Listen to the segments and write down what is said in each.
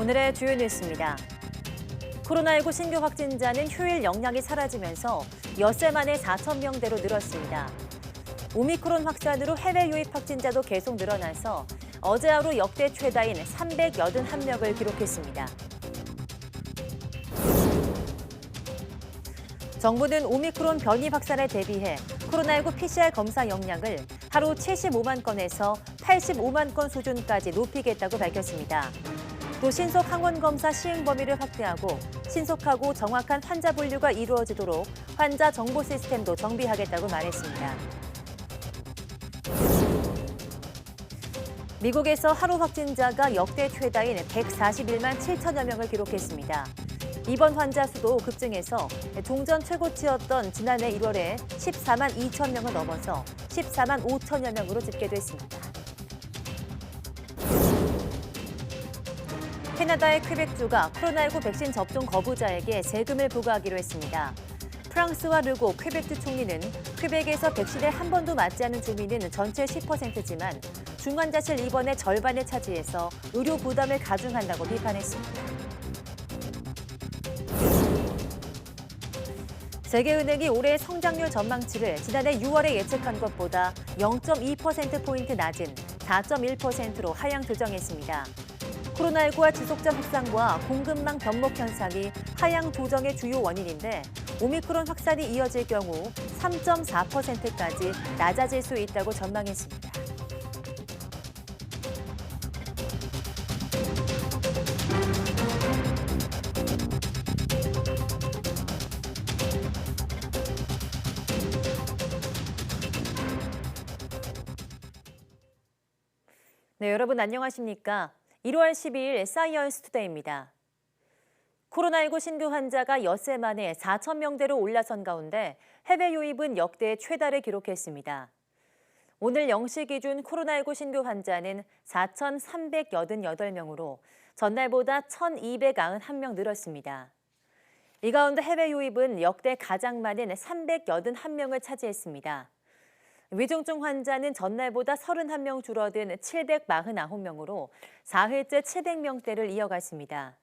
오늘의 주요 뉴스입니다. 코로나19 신규 확진자는 휴일 영향이 사라지면서 엿새 만에 4,000명대로 늘었습니다. 오미크론 확산으로 해외 유입 확진자도 계속 늘어나서 어제 하루 역대 최다인 381명을 기록했습니다. 정부는 오미크론 변이 확산에 대비해 코로나19 PCR 검사 역량을 하루 75만 건에서 85만 건 수준까지 높이겠다고 밝혔습니다. 또 신속 항원 검사 시행 범위를 확대하고 신속하고 정확한 환자 분류가 이루어지도록 환자 정보 시스템도 정비하겠다고 말했습니다. 미국에서 하루 확진자가 역대 최다인 141만 7천여 명을 기록했습니다. 입원 환자 수도 급증해서 종전 최고치였던 지난해 1월에 14만 2천 명을 넘어서 14만 5천여 명으로 집계됐습니다. 캐나다의 퀘벡주가 코로나19 백신 접종 거부자에게 세금을 부과하기로 했습니다. 프랑스와 르고 퀘벡주 총리는 퀘벡에서 백신을 한 번도 맞지 않은 주민은 전체 10%지만 중환자실 입원의 절반을 차지해서 의료 부담을 가중한다고 비판했습니다. 세계은행이 올해 성장률 전망치를 지난해 6월에 예측한 것보다 0.2%포인트 낮은 4.1%로 하향 조정했습니다. 코로나19와 지속적 확산과 공급망 변목 현상이 하향 조정의 주요 원인인데 오미크론 확산이 이어질 경우 3.4%까지 낮아질 수 있다고 전망했습니다. 네, 여러분 안녕하십니까? 1월 12일 사이언스 투데이입니다. 코로나19 신규 환자가 엿새 만에 4,000명대로 올라선 가운데 해외 유입은 역대 최다를 기록했습니다. 오늘 0시 기준 코로나19 신규 환자는 4,388명으로 전날보다 1,291명 늘었습니다. 이 가운데 해외 유입은 역대 가장 많은 381명을 차지했습니다. 위중증 환자는 전날보다 31명 줄어든 749명으로 4회째 700명대를 이어갔습니다.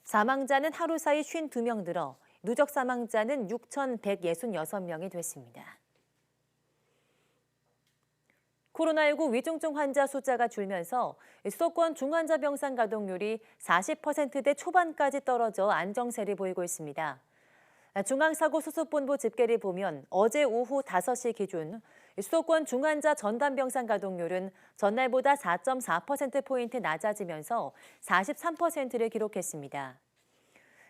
사망자는 하루 사이 52명 늘어 누적 사망자는 6,166명이 됐습니다. 코로나19 위중증 환자 숫자가 줄면서 수도권 중환자 병상 가동률이 40%대 초반까지 떨어져 안정세를 보이고 있습니다. 중앙사고수습본부 집계를 보면 어제 오후 5시 기준 수도권 중환자 전담병상 가동률은 전날보다 4.4%포인트 낮아지면서 43%를 기록했습니다.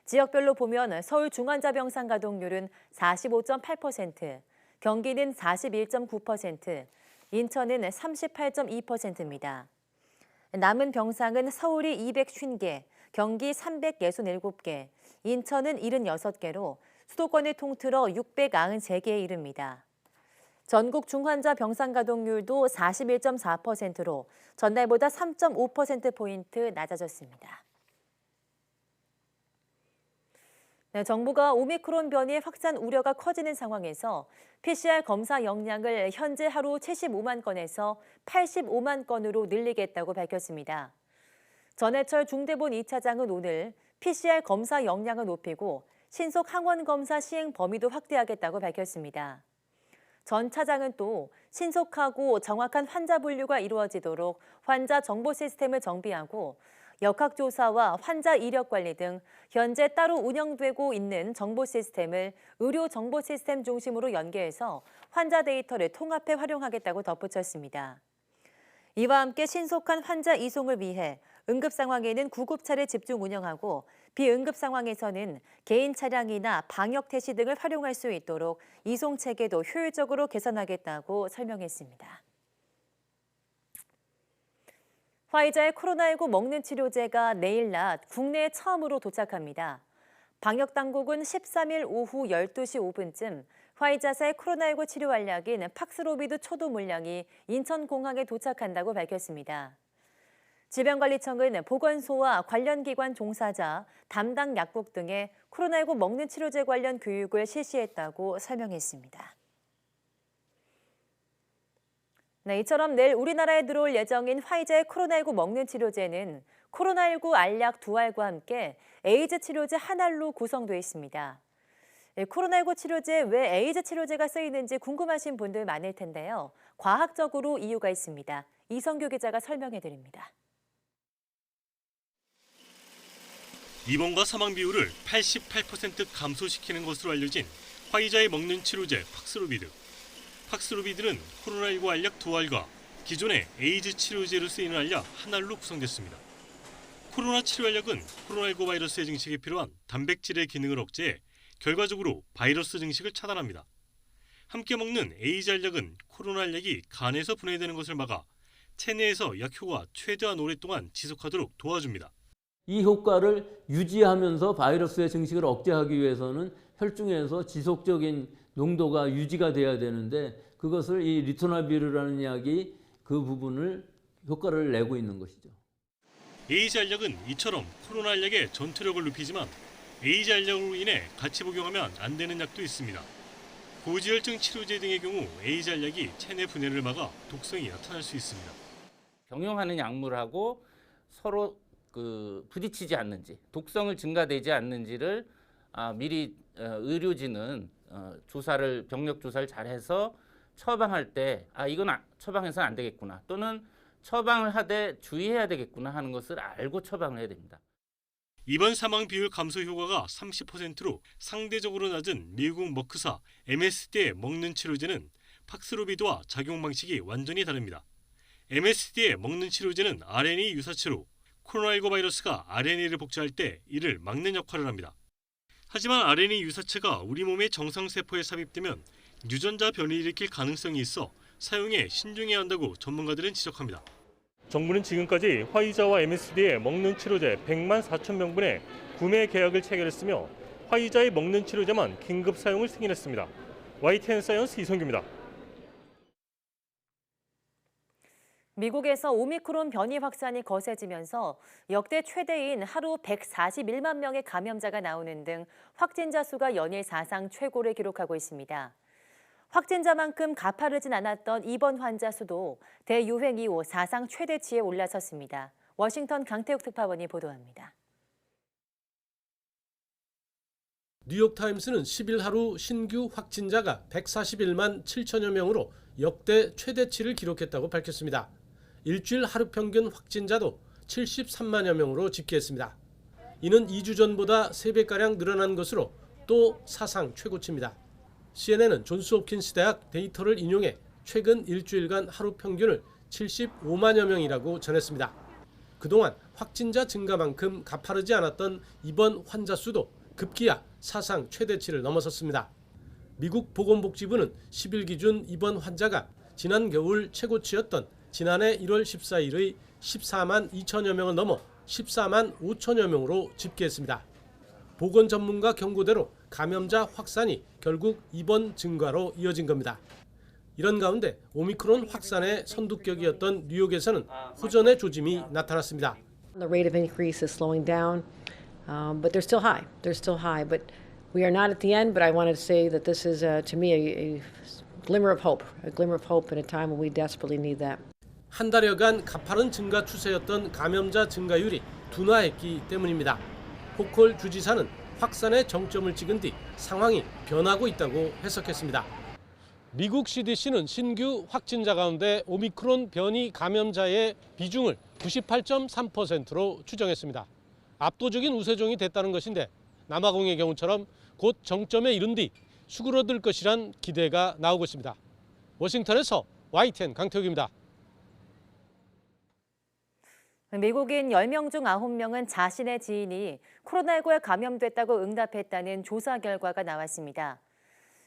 지역별로 보면 서울 중환자 병상 가동률은 45.8%, 경기는 41.9%, 인천은 38.2%입니다. 남은 병상은 서울이 250개, 경기 367개, 인천은 76개로 수도권을 통틀어 693개에 이릅니다. 전국 중환자 병상 가동률도 41.4%로 전날보다 3.5%포인트 낮아졌습니다. 네, 정부가 오미크론 변이의 확산 우려가 커지는 상황에서 PCR 검사 역량을 현재 하루 75만 건에서 85만 건으로 늘리겠다고 밝혔습니다. 전해철 중대본 2차장은 오늘 PCR 검사 역량을 높이고 신속 항원 검사 시행 범위도 확대하겠다고 밝혔습니다. 전 차장은 또 신속하고 정확한 환자 분류가 이루어지도록 환자 정보 시스템을 정비하고 역학조사와 환자 이력 관리 등 현재 따로 운영되고 있는 정보 시스템을 의료 정보 시스템 중심으로 연계해서 환자 데이터를 통합해 활용하겠다고 덧붙였습니다. 이와 함께 신속한 환자 이송을 위해 응급 상황에는 구급차를 집중 운영하고 비응급 상황에서는 개인 차량이나 방역 택시 등을 활용할 수 있도록 이송 체계도 효율적으로 개선하겠다고 설명했습니다. 화이자의 코로나19 먹는 치료제가 내일 낮 국내에 처음으로 도착합니다. 방역당국은 13일 오후 12시 5분쯤 화이자사의 코로나19 치료 알약인 팍스로비드 초도 물량이 인천공항에 도착한다고 밝혔습니다. 질병관리청은 보건소와 관련 기관 종사자, 담당 약국 등의 코로나19 먹는 치료제 관련 교육을 실시했다고 설명했습니다. 네, 이처럼 내일 우리나라에 들어올 예정인 화이자의 코로나19 먹는 치료제는 코로나19 알약 두 알과 함께 에이즈 치료제 한 알로 구성되어 있습니다. 코로나19 치료제 왜 에이즈 치료제가 쓰이는지 궁금하신 분들 많을 텐데요. 과학적으로 이유가 있습니다. 이성규 기자가 설명해 드립니다. 입원과 사망 비율을 88% 감소시키는 것으로 알려진 화이자의 먹는 치료제 팍스로비드. 팍스로비드는 코로나19 알약 두 알과 기존의 에이즈 치료제로 쓰이는 알약 한 알로 구성됐습니다. 코로나 치료 알약은 코로나19 바이러스의 증식에 필요한 단백질의 기능을 억제해 결과적으로 바이러스 증식을 차단합니다. 함께 먹는 에이즈 알약은 코로나 알약이 간에서 분해되는 것을 막아 체내에서 약 효과 최대한 오랫동안 지속하도록 도와줍니다. 이 효과를 유지하면서 바이러스의 증식을 억제하기 위해서는 혈중에서 지속적인 농도가 유지가 돼야 되는데 그것을 이 리토나비르라는 약이 그 부분을 효과를 내고 있는 것이죠. 에이즈 알약은 이처럼 코로나 알약의 전투력을 높이지만 에이즈 알약으로 인해 같이 복용하면 안 되는 약도 있습니다. 고지혈증 치료제 등의 경우 에이즈 알약이 체내 분해를 막아 독성이 나타날 수 있습니다. 병용하는 약물하고 서로 부딪히지 않는지, 독성을 증가되지 않는지를 미리 의료진은 병력 조사를 잘해서 처방할 때 이건 처방해서는 안 되겠구나 또는 처방을 하되 주의해야 되겠구나 하는 것을 알고 처방을 해야 됩니다. 입원 사망 비율 감소 효과가 30%로 상대적으로 낮은 미국 머크사 MSD의 먹는 치료제는 팍스로비드와 작용 방식이 완전히 다릅니다. MSD의 먹는 치료제는 RNA 유사체로 코로나19 바이러스가 RNA를 복제할 때 이를 막는 역할을 합니다. 하지만 RNA 유사체가 우리 몸의 정상세포에 삽입되면 유전자 변이를 일으킬 가능성이 있어 사용에 신중해야 한다고 전문가들은 지적합니다. 정부는 지금까지 화이자와 MSD의 먹는 치료제 100만 4천 명분의 구매 계약을 체결했으며 화이자의 먹는 치료제만 긴급 사용을 승인했습니다. YTN 사이언스 이성규입니다. 미국에서 오미크론 변이 확산이 거세지면서 역대 최대인 하루 141만 명의 감염자가 나오는 등 확진자 수가 연일 사상 최고를 기록하고 있습니다. 확진자만큼 가파르진 않았던 입원 환자 수도 대유행 이후 사상 최대치에 올라섰습니다. 워싱턴 강태욱 특파원이 보도합니다. 뉴욕타임스는 10일 하루 신규 확진자가 141만 7천여 명으로 역대 최대치를 기록했다고 밝혔습니다. 일주일 하루 평균 확진자도 73만여 명으로 집계했습니다. 이는 2주 전보다 3배가량 늘어난 것으로 또 사상 최고치입니다. CNN은 존스홉킨스 대학 데이터를 인용해 최근 일주일간 하루 평균을 75만여 명이라고 전했습니다. 그동안 확진자 증가만큼 가파르지 않았던 입원 환자 수도 급기야 사상 최대치를 넘어섰습니다. 미국 보건복지부는 10일 기준 입원 환자가 지난 겨울 최고치였던 지난해 1월 14일의 14만 2천여 명을 넘어 14만 5천여 명으로 집계했습니다. 보건 전문가 경고대로 감염자 확산이 결국 입원 증가로 이어진 겁니다. 이런 가운데 오미크론 확산의 선두격이었던 뉴욕에서는 호전의 조짐이 나타났습니다. The rate of increase is slowing down, but they're still high. They're still high, but we are not at the end. But I wanted to say that this is, to me, a glimmer of hope in a time when we desperately need that. 한 달여간 가파른 증가 추세였던 감염자 증가율이 둔화했기 때문입니다. 호콜 주지사는 확산의 정점을 찍은 뒤 상황이 변하고 있다고 해석했습니다. 미국 CDC는 신규 확진자 가운데 오미크론 변이 감염자의 비중을 98.3%로 추정했습니다. 압도적인 우세종이 됐다는 것인데 남아공의 경우처럼 곧 정점에 이른 뒤 수그러들 것이란 기대가 나오고 있습니다. 워싱턴에서 YTN 강태욱입니다. 미국인 10명 중 9명은 자신의 지인이 코로나19에 감염됐다고 응답했다는 조사 결과가 나왔습니다.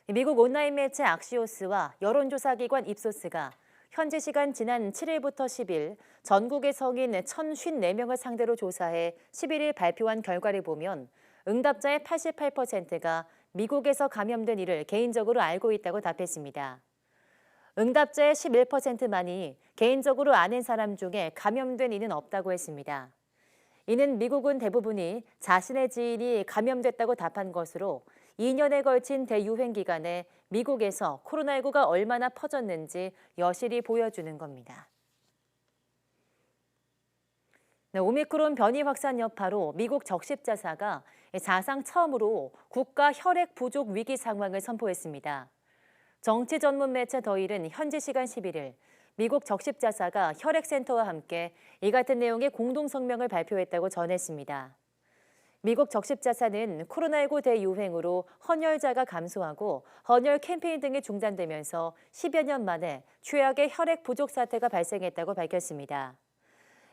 미국 온라인 매체 악시오스와 여론조사기관 입소스가 현지 시간 지난 7일부터 10일 전국의 성인 1,054명을 상대로 조사해 11일 발표한 결과를 보면 응답자의 88%가 미국에서 감염된 이를 개인적으로 알고 있다고 답했습니다. 응답자의 11%만이 개인적으로 아는 사람 중에 감염된 이는 없다고 했습니다. 이는 미국은 대부분이 자신의 지인이 감염됐다고 답한 것으로 2년에 걸친 대유행 기간에 미국에서 코로나19가 얼마나 퍼졌는지 여실히 보여주는 겁니다. 네, 오미크론 변이 확산 여파로 미국 적십자사가 사상 처음으로 국가 혈액 부족 위기 상황을 선포했습니다. 정치 전문 매체 더일은 현지 시간 11일 미국 적십자사가 혈액센터와 함께 이 같은 내용의 공동 성명을 발표했다고 전했습니다. 미국 적십자사는 코로나19 대유행으로 헌혈자가 감소하고 헌혈 캠페인 등이 중단되면서 10여 년 만에 최악의 혈액 부족 사태가 발생했다고 밝혔습니다.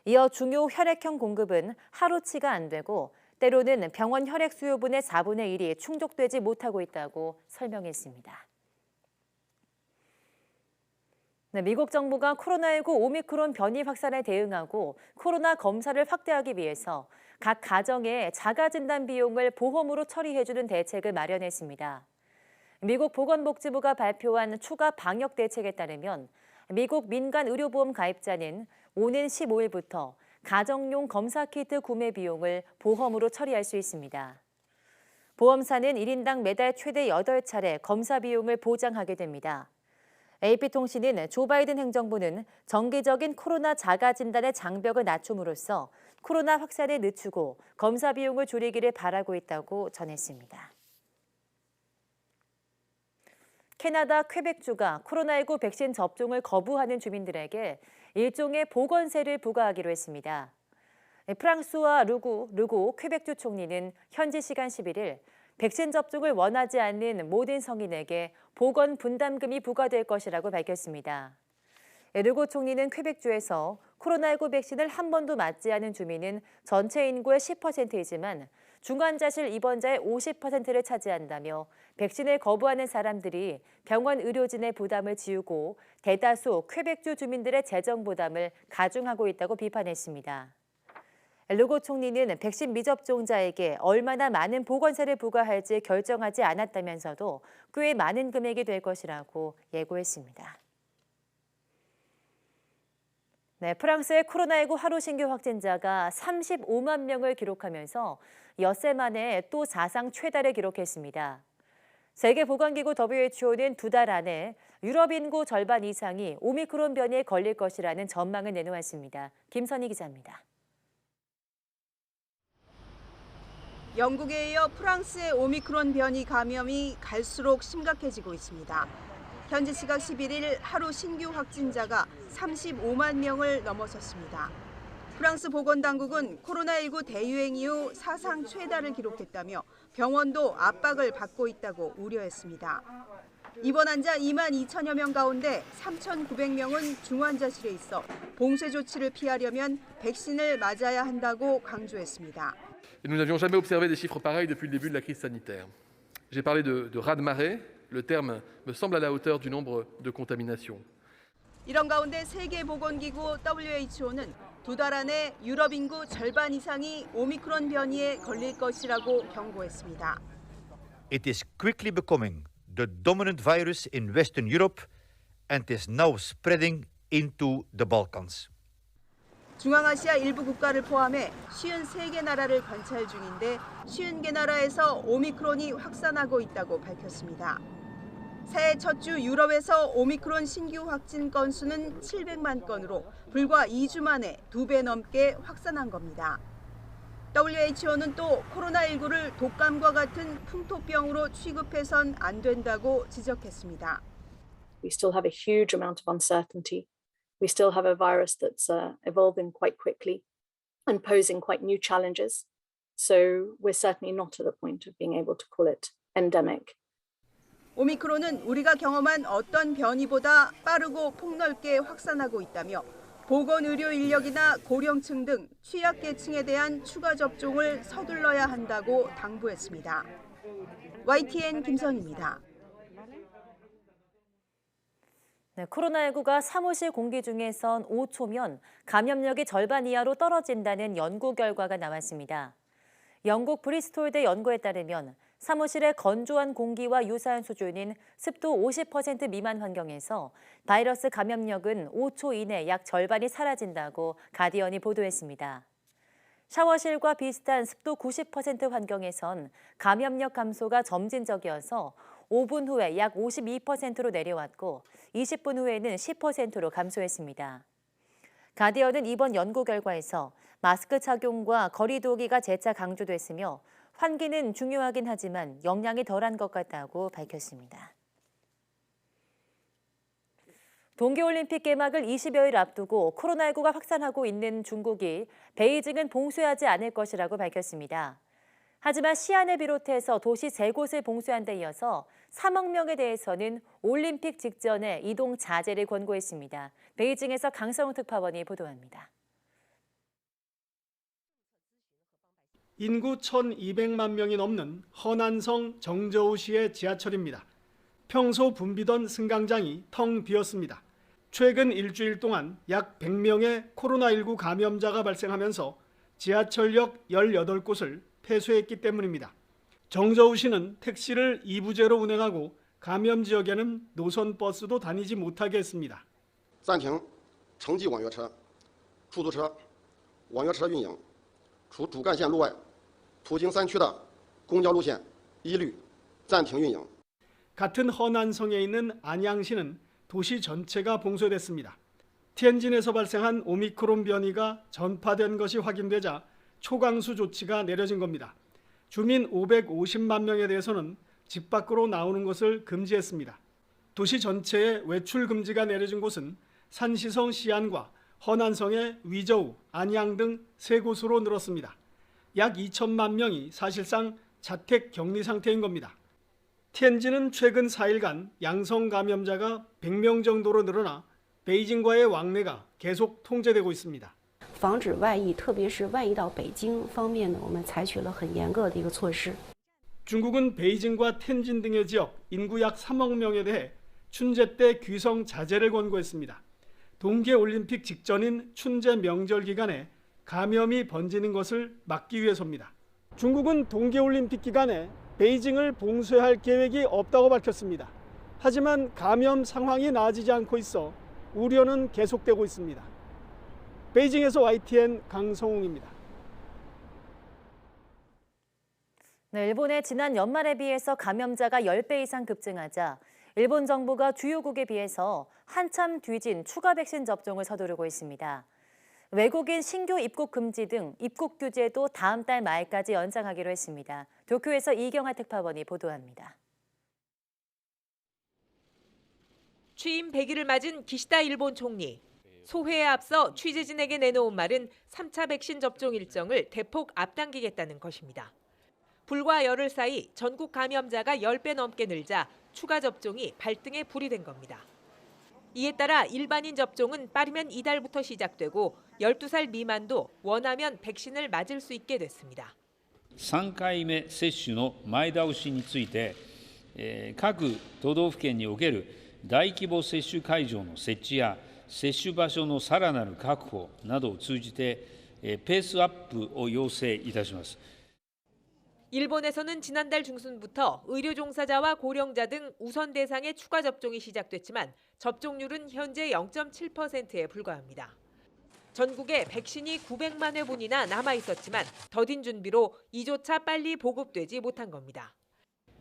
이어 중요 혈액형 공급은 하루치가 안 되고 때로는 병원 혈액 수요분의 4분의 1이 충족되지 못하고 있다고 설명했습니다. 네, 미국 정부가 코로나19 오미크론 변이 확산에 대응하고 코로나 검사를 확대하기 위해서 각 가정의 자가진단 비용을 보험으로 처리해주는 대책을 마련했습니다. 미국 보건복지부가 발표한 추가 방역 대책에 따르면 미국 민간 의료보험 가입자는 오는 15일부터 가정용 검사 키트 구매 비용을 보험으로 처리할 수 있습니다. 보험사는 1인당 매달 최대 8차례 검사 비용을 보장하게 됩니다. AP통신은 조 바이든 행정부는 정기적인 코로나 자가진단의 장벽을 낮춤으로써 코로나 확산을 늦추고 검사 비용을 줄이기를 바라고 있다고 전했습니다. 캐나다 퀘벡주가 코로나19 백신 접종을 거부하는 주민들에게 일종의 보건세를 부과하기로 했습니다. 프랑스와 르고 퀘벡주 총리는 현지 시간 11일 백신 접종을 원하지 않는 모든 성인에게 보건 분담금이 부과될 것이라고 밝혔습니다. 르고 총리는 퀘벡주에서 코로나19 백신을 한 번도 맞지 않은 주민은 전체 인구의 10%이지만 중환자실 입원자의 50%를 차지한다며 백신을 거부하는 사람들이 병원 의료진의 부담을 지우고 대다수 퀘벡주 주민들의 재정 부담을 가중하고 있다고 비판했습니다. 르고 총리는 백신 미접종자에게 얼마나 많은 보건세를 부과할지 결정하지 않았다면서도 꽤 많은 금액이 될 것이라고 예고했습니다. 네, 프랑스의 코로나19 하루 신규 확진자가 35만 명을 기록하면서 엿새 만에 또 사상 최다를 기록했습니다. 세계보건기구 WHO는 2달 안에 유럽 인구 절반 이상이 오미크론 변이에 걸릴 것이라는 전망을 내놓았습니다. 김선희 기자입니다. 영국에 이어 프랑스의 오미크론 변이 감염이 갈수록 심각해지고 있습니다. 현지 시각 11일 하루 신규 확진자가 35만 명을 넘어섰습니다. 프랑스 보건당국은 코로나19 대유행 이후 사상 최다를 기록했다며 병원도 압박을 받고 있다고 우려했습니다. 입원 환자 2만 2천여 명 가운데 3,900명은 중환자실에 있어 봉쇄 조치를 피하려면 백신을 맞아야 한다고 강조했습니다. Nous n'avions jamais observé des chiffres pareils depuis le début de la crise sanitaire. J'ai parlé de raz-de-marée. Le terme me semble à la hauteur du nombre de contaminations. 이런 가운데 세계보건기구 WHO는 2달 안에 유럽 인구 절반 이상이 오미크론 변이에 걸릴 것이라고 경고했습니다. It is quickly becoming the dominant virus in Western Europe and is now spreading into the Balkans. 중앙아시아 일부 국가를 포함해 53개 나라를 관찰 중인데 50개 나라에서 오미크론이 확산하고 있다고 밝혔습니다. 새해 첫 주 유럽에서 오미크론 신규 확진 건수는 700만 건으로 불과 2주 만에 2배 넘게 확산한 겁니다. WHO는 또 코로나19를 독감과 같은 풍토병으로 취급해선 안 된다고 지적했습니다. We still have a huge amount of uncertainty. We still have a virus that's evolving quite quickly and posing quite new challenges. So we're certainly not at the point of being able to call it endemic. 오미크론은 우리가 경험한 어떤 변이보다 빠르고 폭넓게 확산하고 있다며 보건의료 인력이나 고령층 등 취약계층에 대한 추가 접종을 서둘러야 한다고 당부했습니다. YTN 김선희입니다. 네, 코로나19가 사무실 공기 중에선 5초면 감염력이 절반 이하로 떨어진다는 연구 결과가 나왔습니다. 영국 브리스톨대 연구에 따르면 사무실의 건조한 공기와 유사한 수준인 습도 50% 미만 환경에서 바이러스 감염력은 5초 이내 약 절반이 사라진다고 가디언이 보도했습니다. 샤워실과 비슷한 습도 90% 환경에선 감염력 감소가 점진적이어서 5분 후에 약 52%로 내려왔고 20분 후에는 10%로 감소했습니다. 가디언은 이번 연구 결과에서 마스크 착용과 거리 두기가 재차 강조됐으며 환기는 중요하긴 하지만 영향이 덜한 것 같다고 밝혔습니다. 동계올림픽 개막을 20여일 앞두고 코로나19가 확산하고 있는 중국이 베이징은 봉쇄하지 않을 것이라고 밝혔습니다. 하지만 시안을 비롯해서 도시 3곳을 봉쇄한 데 이어서 3억 명에 대해서는 올림픽 직전에 이동 자제를 권고했습니다. 베이징에서 강성훈 특파원이 보도합니다. 인구 1,200만 명이 넘는 허난성 정저우시의 지하철입니다. 평소 붐비던 승강장이 텅 비었습니다. 최근 일주일 동안 약 100명의 코로나19 감염자가 발생하면서 지하철역 18곳을 폐쇄했기 때문입니다. 정저우시는 택시를 2부제로 운행하고 감염 지역에는 노선 버스도 다니지 못하게 했습니다. 暂停城际网约车、出租车、网约车运营，除主干线路外，途经3区的公交路线一律暂停运营。 같은 허난성에 있는 안양시는 도시 전체가 봉쇄됐습니다. 티엔진에서 발생한 오미크론 변이가 전파된 것이 확인되자 초강수 조치가 내려진 겁니다. 주민 550만 명에 대해서는 집 밖으로 나오는 것을 금지했습니다. 도시 전체에 외출 금지가 내려진 곳은 산시성 시안과 허난성의 위저우, 안양 등 3곳으로 늘었습니다. 약 2천만 명이 사실상 자택 격리 상태인 겁니다. 티엔진은 최근 4일간 양성 감염자가 100명 정도로 늘어나 베이징과의 왕래가 계속 통제되고 있습니다. 防止外溢，特别是外溢到北京方面呢，我们采取了很严格的一个措施。 중국은 베이징과 텐진 등의 지역 인구 약 3억 명에 대해 춘제 때 귀성 자제를 권고했습니다. 동계올림픽 직전인 춘제 명절 기간에 감염이 번지는 것을 막기 위해서입니다. 중국은 동계올림픽 기간에 베이징을 봉쇄할 계획이 없다고 밝혔습니다. 하지만 감염 상황이 나아지지 않고 있어 우려는 계속되고 있습니다. 베이징에서 YTN 강성웅입니다. 네, 일본의 지난 연말에 비해서 감염자가 10배 이상 급증하자 일본 정부가 주요국에 비해서 한참 뒤진 추가 백신 접종을 서두르고 있습니다. 외국인 신규 입국 금지 등 입국 규제도 다음 달 말까지 연장하기로 했습니다. 도쿄에서 이경하 특파원이 보도합니다. 취임 100일을 맞은 기시다 일본 총리. 소회에 앞서 취재진에게 내놓은 말은 3차 백신 접종 일정을 대폭 앞당기겠다는 것입니다. 불과 열흘 사이 전국 감염자가 10배 넘게 늘자 추가 접종이 발등에 불이 된 겁니다. 이에 따라 일반인 접종은 빠르면 이달부터 시작되고 12살 미만도 원하면 백신을 맞을 수 있게 됐습니다. 3回目接種の前倒しについて、各都道府県における大規模接種会場の設置や接種場所のさらなる確保などを通じて、ペースアップを要請いたします。 일본에서는 지난달 중순부터 의료 종사자와 고령자 등 우선 대상의 추가 접종이 시작됐지만 접종률은 현재 0.7%에 불과합니다. 전국에 백신이 900만 회분이나 남아 있었지만 더딘 준비로 이조차 빨리 보급되지 못한 겁니다.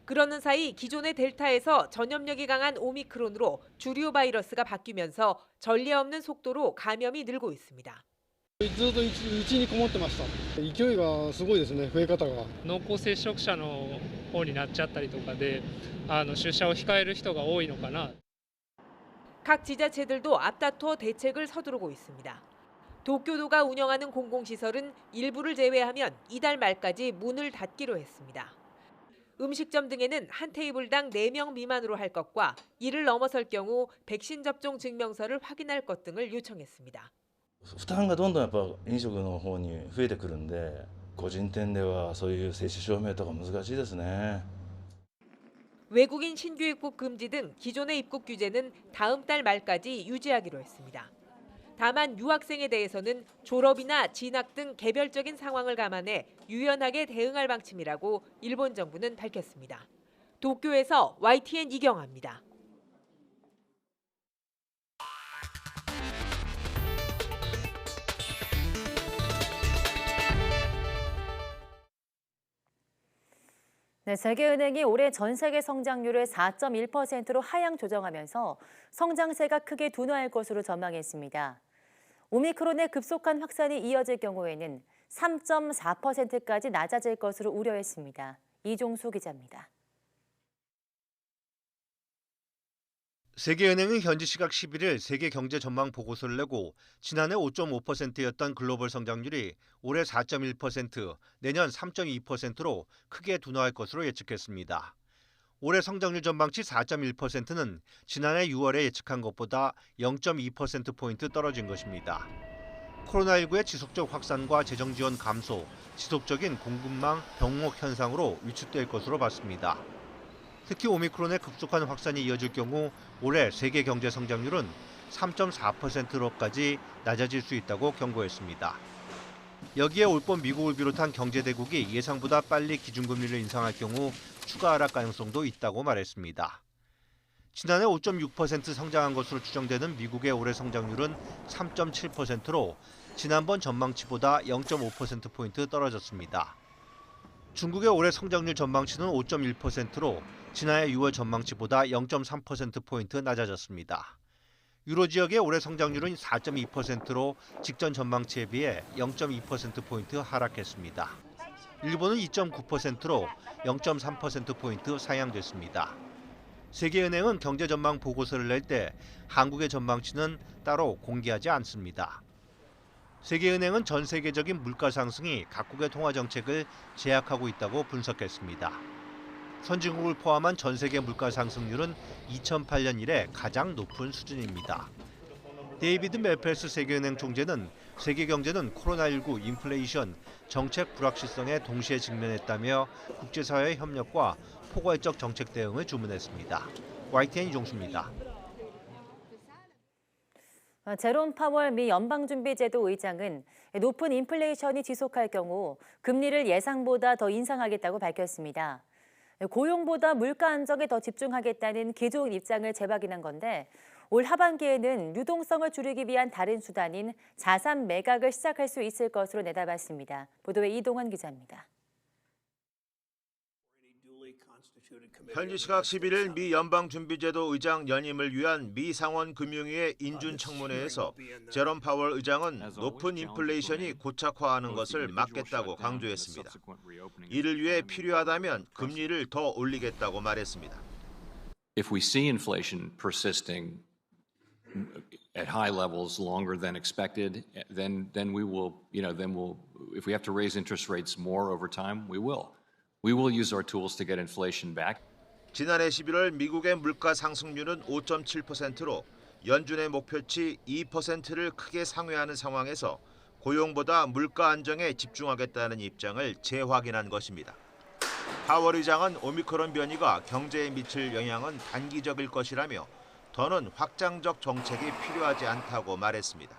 그러는 사이 기존의 델타에서 전염력이 강한 오미크론으로 주류 바이러스가 바뀌면서 전례 없는 속도로 감염이 늘고 있습니다. ずっとうちにこもってました。勢いがすごいですね、増え方が。濃厚接触者の方になっちゃったりとかで、出社を控える人が多いのかな。 각 지자체들도 앞다퉈 대책을 서두르고 있습니다. 도쿄도가 운영하는 공공시설은 일부를 제외하면 이달 말까지 문을 닫기로 했습니다. 음식점 등에는 한 테이블당 4명 미만으로 할 것과 이를 넘어설 경우 백신 접종 증명서를 확인할 것 등을 요청했습니다. 負担がどんどんやっぱ飲食の方に増えてくるんで、個人店ではそういう接種証明とか難しいですね。 외국인 신규 입국 금지 등 기존의 입국 규제는 다음 달 말까지 유지하기로 했습니다. 다만 유학생에 대해서는 졸업이나 진학 등 개별적인 상황을 감안해 유연하게 대응할 방침이라고 일본 정부는 밝혔습니다. 도쿄에서 YTN 이경아입니다. 네, 세계은행이 올해 전 세계 성장률을 4.1%로 하향 조정하면서 성장세가 크게 둔화할 것으로 전망했습니다. 오미크론의 급속한 확산이 이어질 경우에는 3.4%까지 낮아질 것으로 우려했습니다. 이종수 기자입니다. 세계은행은 현지 시각 11일 세계 경제 전망 보고서를 내고 지난해 5.5%였던 글로벌 성장률이 올해 4.1%, 내년 3.2%로 크게 둔화할 것으로 예측했습니다. 올해 성장률 전망치 4.1%는 지난해 6월에 예측한 것보다 0.2%포인트 떨어진 것입니다. 코로나19의 지속적 확산과 재정 지원 감소, 지속적인 공급망 병목 현상으로 위축될 것으로 봤습니다. 특히 오미크론의 급속한 확산이 이어질 경우 올해 세계 경제 성장률은 3.4%로까지 낮아질 수 있다고 경고했습니다. 여기에 올봄 미국을 비롯한 경제대국이 예상보다 빨리 기준금리를 인상할 경우 추가 하락 가능성도 있다고 말했습니다. 지난해 5.6% 성장한 것으로 추정되는 미국의 올해 성장률은 3.7%로 지난번 전망치보다 0.5%포인트 떨어졌습니다. 중국의 올해 성장률 전망치는 5.1%로 지난해 6월 전망치보다 0.3%포인트 낮아졌습니다. 유로 지역의 올해 성장률은 4.2%로 직전 전망치에 비해 0.2%포인트 하락했습니다. 일본은 2.9%로 0.3%포인트 상향됐습니다. 세계은행은 경제 전망 보고서를 낼 때 한국의 전망치는 따로 공개하지 않습니다. 세계은행은 전 세계적인 물가 상승이 각국의 통화 정책을 제약하고 있다고 분석했습니다. 선진국을 포함한 전 세계 물가 상승률은 2008년 이래 가장 높은 수준입니다. 데이비드 멜펠스 세계은행 총재는 세계 경제는 코로나19 인플레이션, 정책 불확실성에 동시에 직면했다며 국제사회의 협력과 포괄적 정책 대응을 주문했습니다. YTN 이종수입니다. 제롬 파월 미 연방준비제도 의장은 높은 인플레이션이 지속할 경우 금리를 예상보다 더 인상하겠다고 밝혔습니다. 고용보다 물가 안정에 더 집중하겠다는 기존 입장을 재확인한 건데 올 하반기에는 유동성을 줄이기 위한 다른 수단인 자산 매각을 시작할 수 있을 것으로 내다봤습니다. 보도에 이동환 기자입니다. 현지 시각 11일 미 연방준비제도 의장 연임을 위한 미 상원 금융위의 인준 청문회에서 제롬 파월 의장은 높은 인플레이션이 고착화하는 것을 막겠다고 강조했습니다. 이를 위해 필요하다면 금리를 더 올리겠다고 말했습니다. If we see inflation persisting at high levels longer than expected, then we will, if we have to raise interest rates more over time, we will. We will use our tools to get inflation back. 지난해 11월 미국의 물가 상승률은 5.7%로 연준의 목표치 2%를 크게 상회하는 상황에서 고용보다 물가 안정에 집중하겠다는 입장을 재확인한 것입니다. 파월 의장은 오미크론 변이가 경제에 미칠 영향은 단기적일 것이라며 더는 확장적 정책이 필요하지 않다고 말했습니다.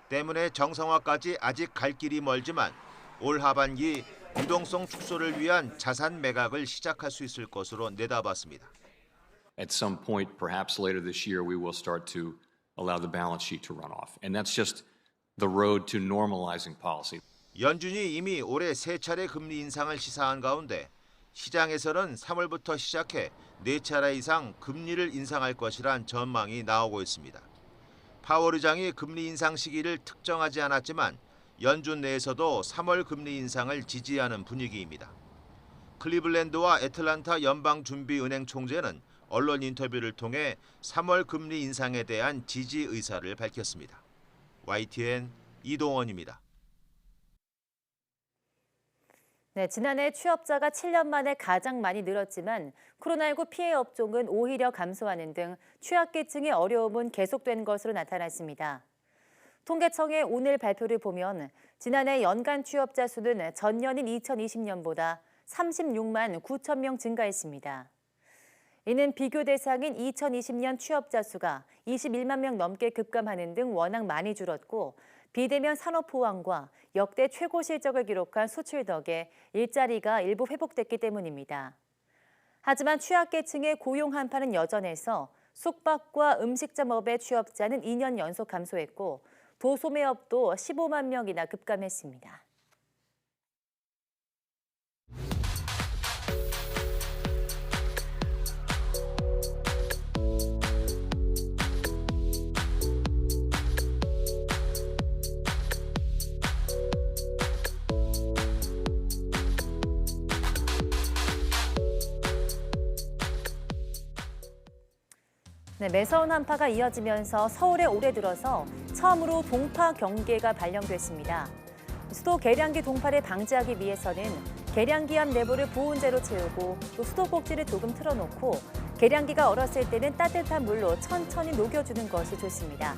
때문에 정상화까지 아직 갈 길이 멀지만 올 하반기 유동성 축소를 위한 자산 매각을 시작할 수 있을 것으로 내다봤습니다. At some point, perhaps later this year, we will start to allow the balance sheet to run off. And that's just the road to normalizing policy. 연준이 이미 올해 3차례 금리 인상을 시사한 가운데 시장에서는 3월부터 시작해 4차례 이상 금리를 인상할 것이란 전망이 나오고 있습니다. 파월 의장이 금리 인상 시기를 특정하지 않았지만 연준 내에서도 3월 금리 인상을 지지하는 분위기입니다. 클리블랜드와 애틀란타 연방준비은행 총재는 언론 인터뷰를 통해 3월 금리 인상에 대한 지지 의사를 밝혔습니다. YTN 이동원입니다. 네, 지난해 취업자가 7년 만에 가장 많이 늘었지만 코로나19 피해 업종은 오히려 감소하는 등 취약계층의 어려움은 계속된 것으로 나타났습니다. 통계청의 오늘 발표를 보면 지난해 연간 취업자 수는 전년인 2020년보다 36만 9천 명 증가했습니다. 이는 비교 대상인 2020년 취업자 수가 21만 명 넘게 급감하는 등 워낙 많이 줄었고 비대면 산업 호황과 역대 최고 실적을 기록한 수출 덕에 일자리가 일부 회복됐기 때문입니다. 하지만 취약계층의 고용 한파는 여전해서 숙박과 음식점업의 취업자는 2년 연속 감소했고 도소매업도 15만 명이나 급감했습니다. 네, 매서운 한파가 이어지면서 서울에 올해 들어서 처음으로 동파 경계가 발령됐습니다. 수도 계량기 동파를 방지하기 위해서는 계량기 앞 내부를 보온재로 채우고 또 수도꼭지를 조금 틀어놓고 계량기가 얼었을 때는 따뜻한 물로 천천히 녹여주는 것이 좋습니다.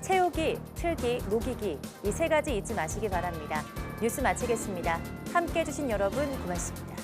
채우기, 틀기, 녹이기 이 세 가지 잊지 마시기 바랍니다. 뉴스 마치겠습니다. 함께해 주신 여러분 고맙습니다.